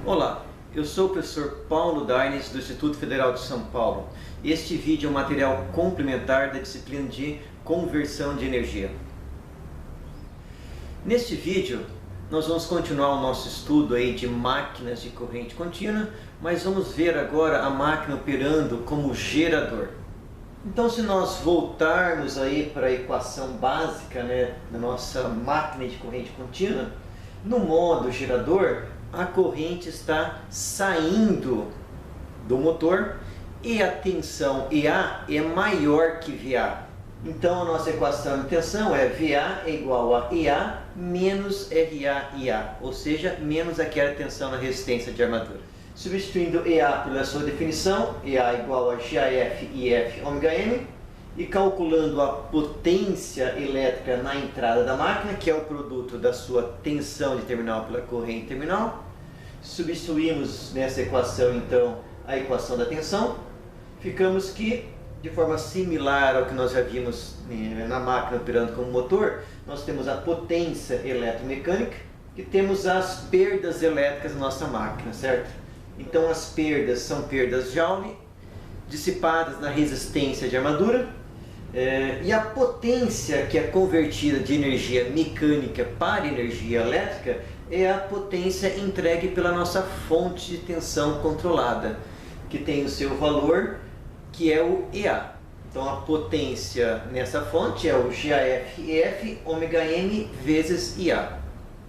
Olá, eu sou o professor Paulo Daines do Instituto Federal de São Paulo. Este vídeo é um material complementar da disciplina de conversão de energia. Neste vídeo, nós vamos continuar o nosso estudo aí de máquinas de corrente contínua, mas vamos ver agora a máquina operando como gerador. Então, se nós voltarmos aí para a equação básica, da nossa máquina de corrente contínua, no modo gerador, a corrente está saindo do motor e a tensão EA é maior que VA. Então, a nossa equação de tensão é VA é igual a EA menos RA/IA, ou seja, menos aquela tensão na resistência de armadura. Substituindo EA pela sua definição, EA igual a GAF IF ômega-M, e calculando a potência elétrica na entrada da máquina, que é o produto da sua tensão de terminal pela corrente terminal, substituímos nessa equação então a equação da tensão, ficamos que, de forma similar ao que nós já vimos na máquina operando como motor, nós temos a potência eletromecânica e temos as perdas elétricas na nossa máquina, certo? Então as perdas são perdas Joule dissipadas na resistência de armadura, e a potência que é convertida de energia mecânica para energia elétrica é a potência entregue pela nossa fonte de tensão controlada, que tem o seu valor, que é o EA. Então a potência nessa fonte é o GAF/EF ômega-M vezes IA.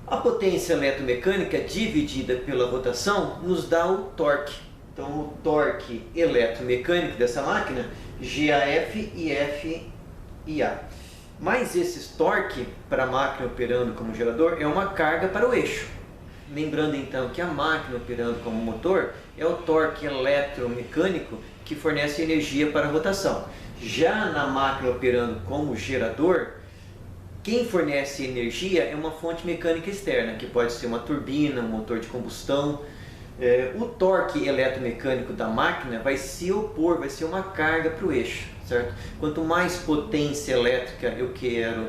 A potência eletromecânica dividida pela rotação nos dá o torque. Então o torque eletromecânico dessa máquina, GAF/IF/IA. Mas esse torque para a máquina operando como gerador é uma carga para o eixo. Lembrando então que a máquina operando como motor é o torque eletromecânico que fornece energia para a rotação. Já na máquina operando como gerador, quem fornece energia é uma fonte mecânica externa, que pode ser uma turbina, um motor de combustão. O torque eletromecânico da máquina vai se opor, vai ser uma carga para o eixo, certo? Quanto mais potência elétrica eu quero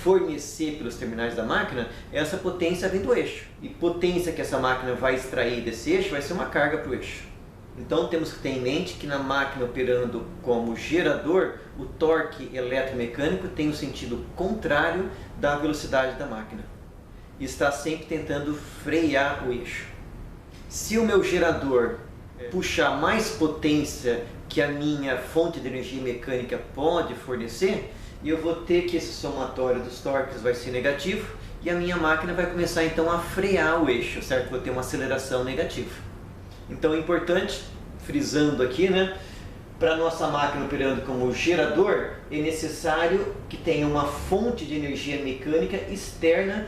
fornecer pelos terminais da máquina, essa potência vem do eixo. E potência que essa máquina vai extrair desse eixo vai ser uma carga para o eixo. Então temos que ter em mente que na máquina operando como gerador, o torque eletromecânico tem o sentido contrário da velocidade da máquina. E está sempre tentando frear o eixo. Se o meu gerador puxar mais potência que a minha fonte de energia mecânica pode fornecer, eu vou ter que esse somatório dos torques vai ser negativo e a minha máquina vai começar então a frear o eixo, certo? Vou ter uma aceleração negativa. Então é importante, frisando aqui, para a nossa máquina operando como gerador, é necessário que tenha uma fonte de energia mecânica externa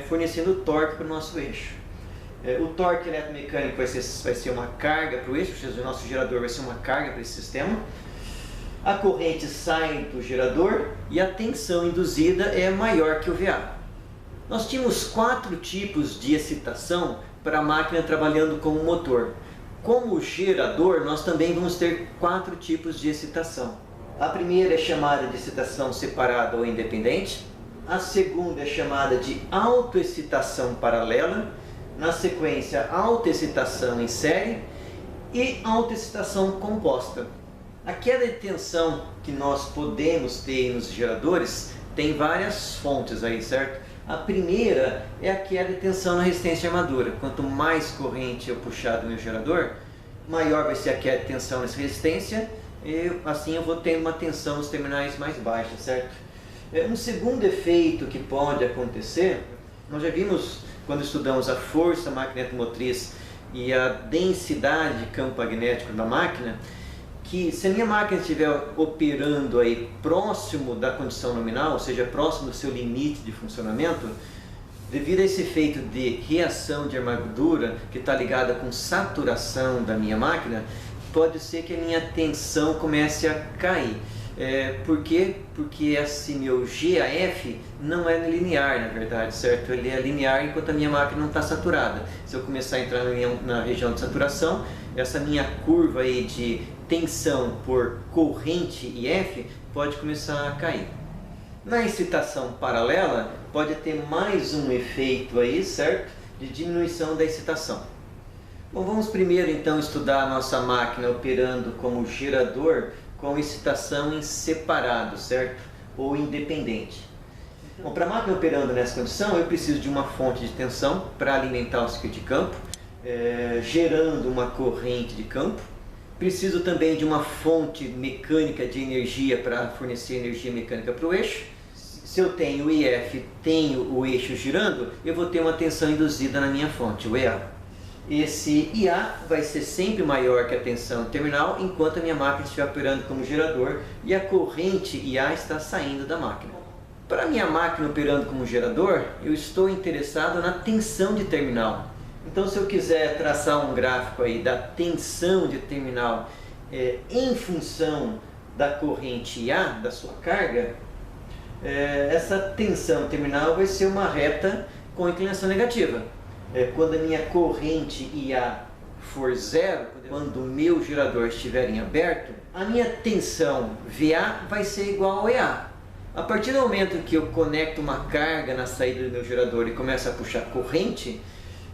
fornecendo torque para o nosso eixo. O torque eletromecânico vai ser uma carga para o eixo, ou seja, o nosso gerador vai ser uma carga para esse sistema. A corrente sai do gerador e a tensão induzida é maior que o VA. Nós tínhamos 4 tipos de excitação para a máquina trabalhando como motor. Como gerador, nós também vamos ter 4 tipos de excitação. A primeira é chamada de excitação separada ou independente. A segunda é chamada de autoexcitação paralela. Na sequência, autoexcitação em série e autoexcitação composta. A queda de tensão que nós podemos ter nos geradores tem várias fontes aí, certo? A primeira é a queda de tensão na resistência de armadura. Quanto mais corrente eu puxar do meu gerador, maior vai ser a queda de tensão nessa resistência e assim eu vou ter uma tensão nos terminais mais baixa, certo? Um segundo efeito que pode acontecer, nós já vimos quando estudamos a força magneto-motriz e a densidade de campo magnético da máquina, que se a minha máquina estiver operando aí próximo da condição nominal, ou seja, próximo do seu limite de funcionamento, devido a esse efeito de reação de armadura que está ligada com saturação da minha máquina, pode ser que a minha tensão comece a cair. Por quê? Porque esse meu GAF não é linear, na verdade, certo? Ele é linear enquanto a minha máquina não está saturada. Se eu começar a entrar na região de saturação, essa minha curva aí de tensão por corrente IF pode começar a cair. Na excitação paralela, pode ter mais um efeito aí, certo? De diminuição da excitação. Bom, vamos primeiro então estudar a nossa máquina operando como gerador com excitação em separado, certo? Ou independente. Bom, para a máquina operando nessa condição, eu preciso de uma fonte de tensão para alimentar o circuito de campo, gerando uma corrente de campo. Preciso também de uma fonte mecânica de energia para fornecer energia mecânica para o eixo. Se eu tenho o IF, tenho o eixo girando, eu vou ter uma tensão induzida na minha fonte, o EA. Esse IA vai ser sempre maior que a tensão terminal enquanto a minha máquina estiver operando como gerador e a corrente IA está saindo da máquina. Para a minha máquina operando como gerador, eu estou interessado na tensão de terminal. Então, se eu quiser traçar um gráfico aí da tensão de terminal em função da corrente IA, da sua carga, essa tensão terminal vai ser uma reta com inclinação negativa. Quando a minha corrente IA for zero, quando o meu gerador estiver em aberto, a minha tensão VA vai ser igual ao EA. A partir do momento que eu conecto uma carga na saída do meu gerador e começo a puxar corrente,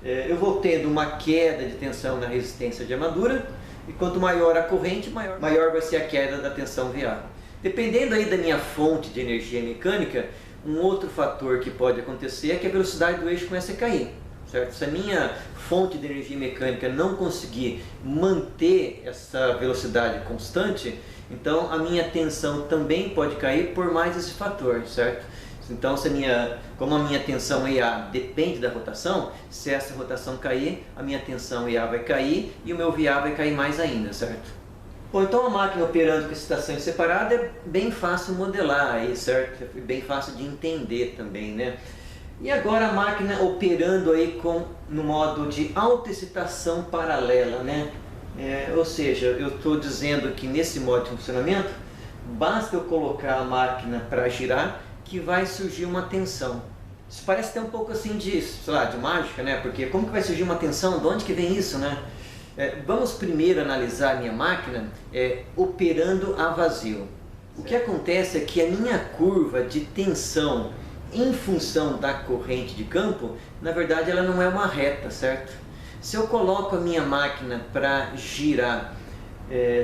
eu vou tendo uma queda de tensão na resistência de armadura, e quanto maior a corrente, maior vai ser a queda da tensão VA. Dependendo aí da minha fonte de energia mecânica, um outro fator que pode acontecer é que a velocidade do eixo comece a cair. Certo? Se a minha fonte de energia mecânica não conseguir manter essa velocidade constante, então a minha tensão também pode cair por mais esse fator, certo? Então, como a minha tensão EA depende da rotação, se essa rotação cair, a minha tensão EA vai cair e o meu VA vai cair mais ainda, certo? Bom, então a máquina operando com excitação separada é bem fácil modelar aí, certo? É bem fácil de entender também, né? E agora a máquina operando aí no modo de autoexcitação paralela, né? Ou seja, eu estou dizendo que nesse modo de funcionamento, basta eu colocar a máquina para girar que vai surgir uma tensão. Isso parece ter um pouco assim de, sei lá, de mágica, né? Porque como que vai surgir uma tensão? De onde que vem isso, né? Vamos primeiro analisar a minha máquina operando a vazio. O que acontece é que a minha curva de tensão em função da corrente de campo, na verdade ela não é uma reta, certo? Se eu coloco a minha máquina para girar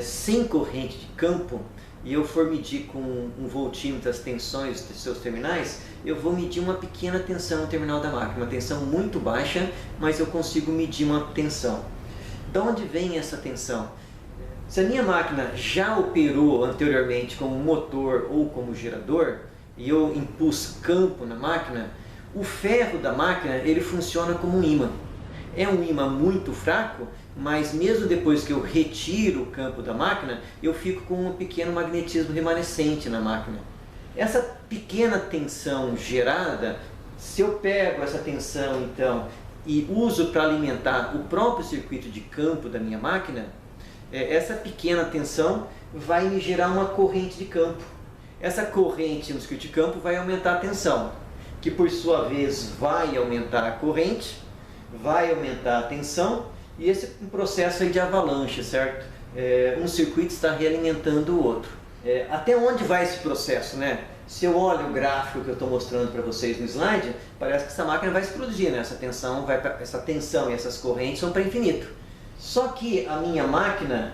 sem corrente de campo e eu for medir com um voltímetro as tensões dos seus terminais, eu vou medir uma pequena tensão no terminal da máquina, uma tensão muito baixa, mas eu consigo medir uma tensão. De onde vem essa tensão? Se a minha máquina já operou anteriormente como motor ou como gerador, e eu impus campo na máquina, o ferro da máquina ele funciona como um ímã. É um ímã muito fraco, mas mesmo depois que eu retiro o campo da máquina, eu fico com um pequeno magnetismo remanescente na máquina. Essa pequena tensão gerada, se eu pego essa tensão então e uso para alimentar o próprio circuito de campo da minha máquina, essa pequena tensão vai me gerar uma corrente de campo. Essa corrente no circuito de campo vai aumentar a tensão, que por sua vez vai aumentar a corrente, vai aumentar a tensão, e esse é um processo aí de avalanche, certo? Um circuito está realimentando o outro. Até onde vai esse processo, né? Se eu olho o gráfico que eu estou mostrando para vocês no slide, parece que essa máquina vai explodir, né? Essa tensão e essas correntes são para infinito. Só que a minha máquina,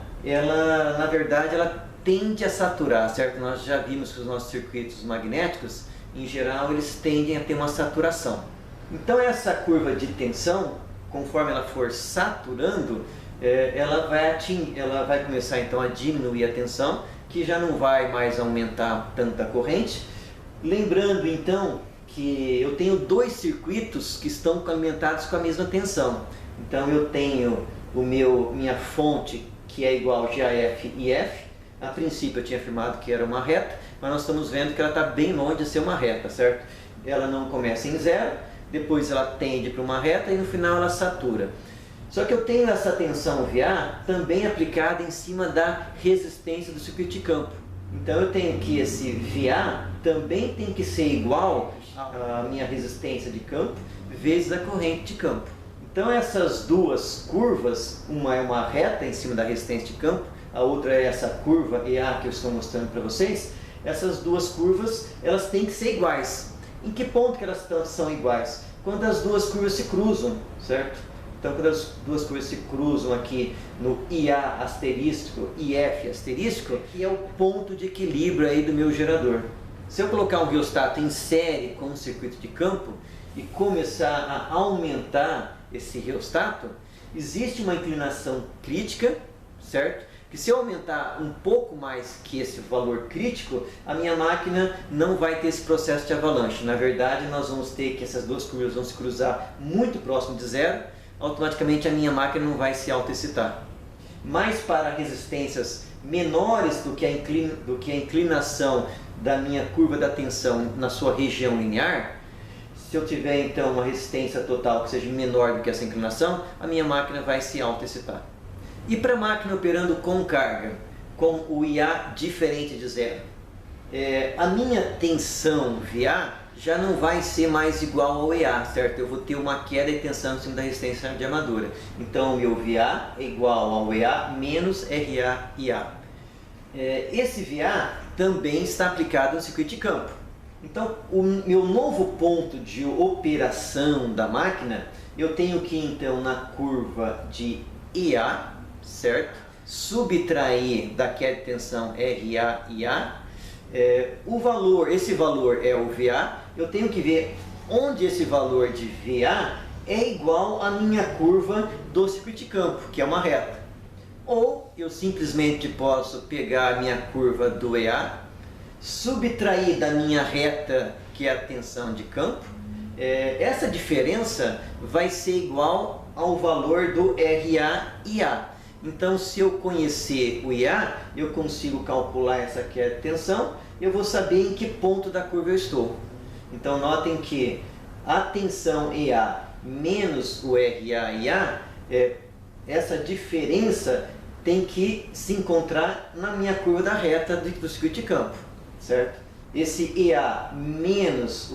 na verdade, ela tende a saturar, certo? Nós já vimos que os nossos circuitos magnéticos, em geral, eles tendem a ter uma saturação. Então essa curva de tensão, conforme ela for saturando, ela vai começar então a diminuir a tensão, que já não vai mais aumentar tanta corrente. Lembrando então que eu tenho dois circuitos que estão alimentados com a mesma tensão. Então eu tenho minha fonte que é igual a GAF e F. A princípio eu tinha afirmado que era uma reta, mas nós estamos vendo que ela está bem longe de ser uma reta, certo? Ela não começa em zero, depois ela tende para uma reta e no final ela satura. Só que eu tenho essa tensão VA também aplicada em cima da resistência do circuito de campo. Então eu tenho que esse VA também tem que ser igual à minha resistência de campo vezes a corrente de campo. Então essas duas curvas, uma é uma reta em cima da resistência de campo, a outra é essa curva EA que eu estou mostrando para vocês. Essas duas curvas, elas têm que ser iguais. Em que ponto que elas são iguais? Quando as duas curvas se cruzam, certo? Então, quando as duas coisas se cruzam aqui no IA asterístico, IF asterístico, que é o ponto de equilíbrio aí do meu gerador. Se eu colocar um riostato em série com um circuito de campo e começar a aumentar esse riostato, existe uma inclinação crítica, certo? Que se eu aumentar um pouco mais que esse valor crítico, a minha máquina não vai ter esse processo de avalanche. Na verdade, nós vamos ter que essas duas curvas vão se cruzar muito próximo de zero, automaticamente a minha máquina não vai se autoexcitar. Mas para resistências menores do que a inclinação da minha curva da tensão na sua região linear, se eu tiver então uma resistência total que seja menor do que essa inclinação, a minha máquina vai se autoexcitar. E para a máquina operando com carga, com o IA diferente de zero, a minha tensão VA já não vai ser mais igual ao EA, certo? Eu vou ter uma queda de tensão em cima da resistência de armadura. Então, o meu VA é igual ao EA menos RA-IA. Esse VA também está aplicado no circuito de campo. Então, o meu novo ponto de operação da máquina, eu tenho que, então, na curva de EA, certo? Subtrair da queda de tensão RA-IA. Esse valor é o VA, eu tenho que ver onde esse valor de VA é igual à minha curva do circuito de campo, que é uma reta. Ou eu simplesmente posso pegar a minha curva do EA, subtrair da minha reta, que é a tensão de campo. Essa diferença vai ser igual ao valor do RA-IA. Então, se eu conhecer o IA, eu consigo calcular essa queda de tensão, eu vou saber em que ponto da curva eu estou. Então, notem que a tensão EA menos o RA-IA, essa diferença tem que se encontrar na minha curva da reta do circuito de campo, certo? Esse EA menos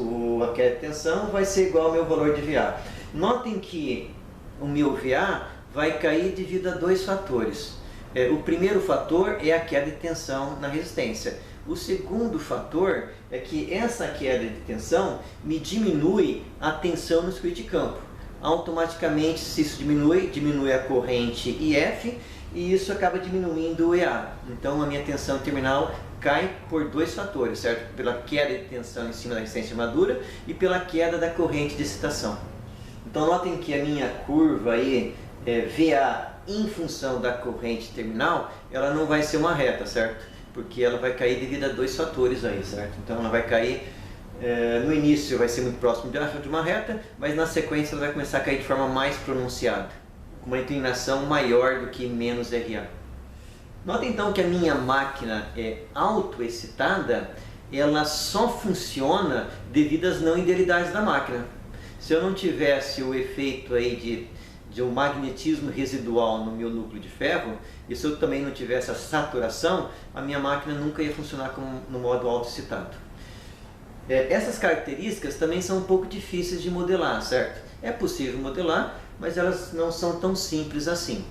a queda de tensão vai ser igual ao meu valor de VA. Notem que o meu VA vai cair devido a dois fatores. O primeiro fator é a queda de tensão na resistência. O segundo fator é que essa queda de tensão me diminui a tensão no circuito de campo. Automaticamente, se isso diminui a corrente IF e isso acaba diminuindo o EA. Então, a minha tensão terminal cai por dois fatores, certo? Pela queda de tensão em cima da resistência de armadura e pela queda da corrente de excitação. Então, notem que a minha curva aí, VA em função da corrente terminal, ela não vai ser uma reta, certo? Porque ela vai cair devido a dois fatores aí, certo? Então ela vai cair, no início vai ser muito próximo de uma reta, mas na sequência ela vai começar a cair de forma mais pronunciada, com uma inclinação maior do que menos RA. Nota então que a minha máquina autoexcitada, ela só funciona devido às não idealidades da máquina. Se eu não tivesse o efeito aí de um magnetismo residual no meu núcleo de ferro, e se eu também não tivesse a saturação, a minha máquina nunca ia funcionar no modo autoexcitado. Essas características também são um pouco difíceis de modelar, certo? É possível modelar, mas elas não são tão simples assim.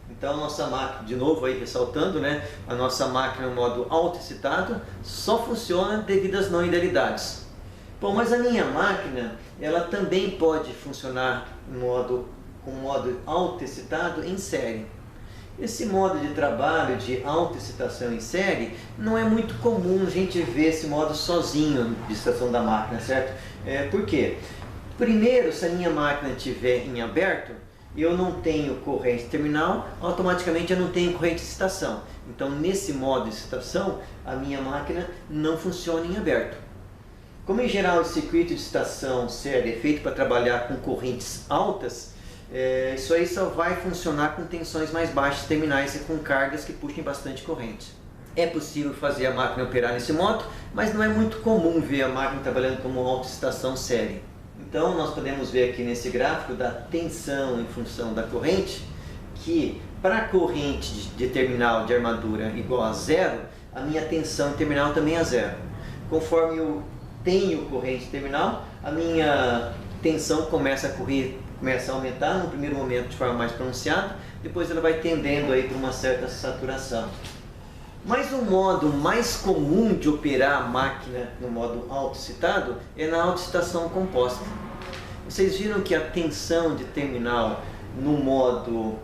Então a nossa máquina, de novo aí ressaltando, né, a nossa máquina no modo autoexcitado só funciona devido às não idealidades. Bom, mas a minha máquina, ela também pode funcionar com modo autoexcitado em série. Esse modo de trabalho de autoexcitação em série não é muito comum a gente ver esse modo sozinho de excitação da máquina, certo? Por quê? Primeiro, se a minha máquina estiver em aberto, eu não tenho corrente terminal, automaticamente eu não tenho corrente de excitação. Então, nesse modo de excitação, a minha máquina não funciona em aberto. Como em geral o circuito de excitação série é feito para trabalhar com correntes altas, isso aí só vai funcionar com tensões mais baixas terminais e com cargas que puxem bastante corrente. É possível fazer a máquina operar nesse modo, mas não é muito comum ver a máquina trabalhando como autoexcitação série. Então nós podemos ver aqui nesse gráfico da tensão em função da corrente, que para a corrente de terminal de armadura igual a zero, a minha tensão terminal também é zero. Conforme eu tenho corrente terminal, a minha tensão começa a aumentar no primeiro momento de forma mais pronunciada, depois ela vai tendendo aí para uma certa saturação. Mas o modo mais comum de operar a máquina no modo autoexcitado é na autoexcitação composta. Vocês viram que a tensão de terminal no modo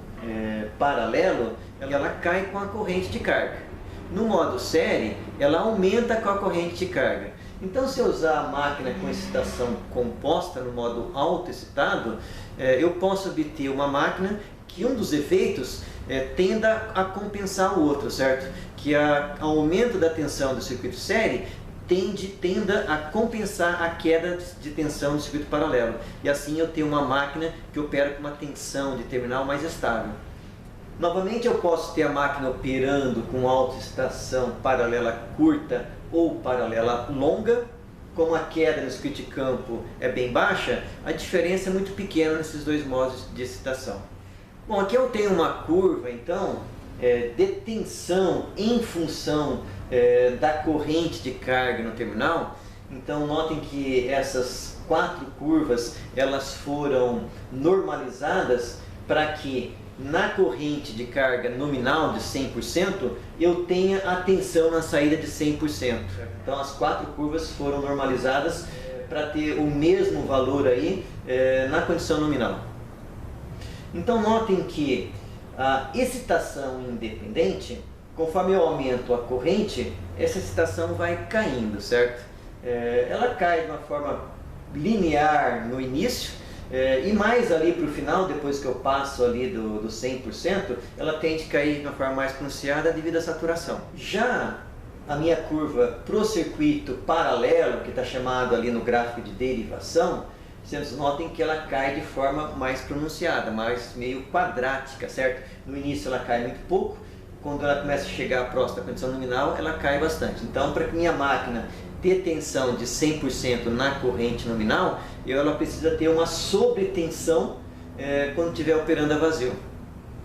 paralelo, ela cai com a corrente de carga. No modo série, ela aumenta com a corrente de carga. Então, se eu usar a máquina com excitação composta no modo autoexcitado, eu posso obter uma máquina que um dos efeitos tenda a compensar o outro, certo? Que o aumento da tensão do circuito série tenda a compensar a queda de tensão do circuito paralelo. E assim eu tenho uma máquina que opera com uma tensão de terminal mais estável. Novamente eu posso ter a máquina operando com autoexcitação paralela curta ou paralela longa. Como a queda no circuito de campo é bem baixa, a diferença é muito pequena nesses dois modos de excitação. Bom, aqui eu tenho uma curva então de tensão em função da corrente de carga no terminal. Então notem que essas 4 curvas elas foram normalizadas para que na corrente de carga nominal de 100% eu tenha a tensão na saída de 100%. Então as 4 curvas foram normalizadas para ter o mesmo valor aí na condição nominal. Então notem que a excitação independente, conforme eu aumento a corrente, essa excitação vai caindo, certo? Ela cai de uma forma linear no início, e mais ali para o final, depois que eu passo ali do 100%, ela tende a cair de uma forma mais pronunciada devido à saturação. Já a minha curva para o circuito paralelo, que está chamado ali no gráfico de derivação, vocês notem que ela cai de forma mais pronunciada, mais meio quadrática, certo? No início ela cai muito pouco, quando ela começa a chegar próxima da condição nominal, ela cai bastante. Então, para que minha máquina ter tensão de 100% na corrente nominal, ela precisa ter uma sobretensão quando estiver operando a vazio.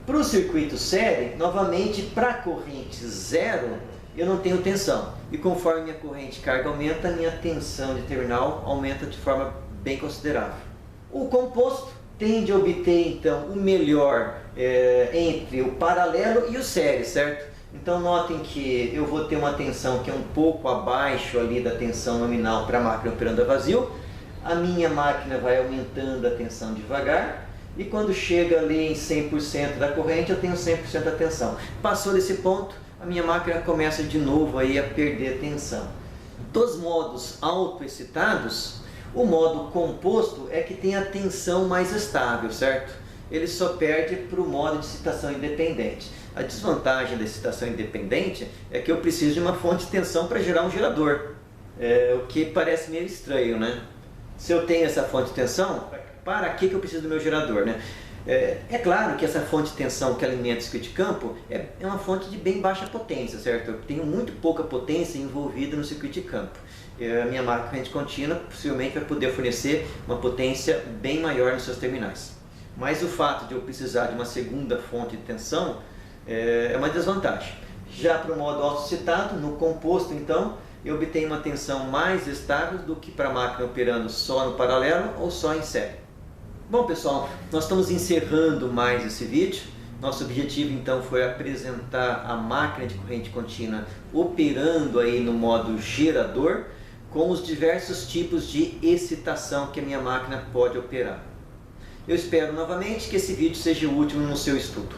Para o circuito série, novamente, para a corrente zero, eu não tenho tensão. E conforme minha corrente de carga aumenta, a minha tensão de terminal aumenta de forma bem considerável. O composto tende a obter então o melhor entre o paralelo e o série, certo? Então notem que eu vou ter uma tensão que é um pouco abaixo ali da tensão nominal para a máquina operando a vazio. A minha máquina vai aumentando a tensão devagar e quando chega ali em 100% da corrente eu tenho 100% da tensão. Passou desse ponto, a minha máquina começa de novo aí a perder tensão. Dos modos autoexcitados, o modo composto é que tem a tensão mais estável, certo? Ele só perde para o modo de excitação independente. A desvantagem da excitação independente é que eu preciso de uma fonte de tensão para gerar um gerador, o que parece meio estranho, né? Se eu tenho essa fonte de tensão, para que eu preciso do meu gerador, né? É claro que essa fonte de tensão que alimenta o circuito de campo é uma fonte de bem baixa potência, certo? Eu tenho muito pouca potência envolvida no circuito de campo. A minha máquina corrente contínua possivelmente vai poder fornecer uma potência bem maior nos seus terminais. Mas o fato de eu precisar de uma segunda fonte de tensão é uma desvantagem. Já para o modo autoexcitado, no composto então, eu obtenho uma tensão mais estável do que para a máquina operando só no paralelo ou só em série. Bom pessoal, nós estamos encerrando mais esse vídeo. Nosso objetivo então foi apresentar a máquina de corrente contínua operando aí no modo gerador com os diversos tipos de excitação que a minha máquina pode operar. Eu espero novamente que esse vídeo seja útil no seu estudo.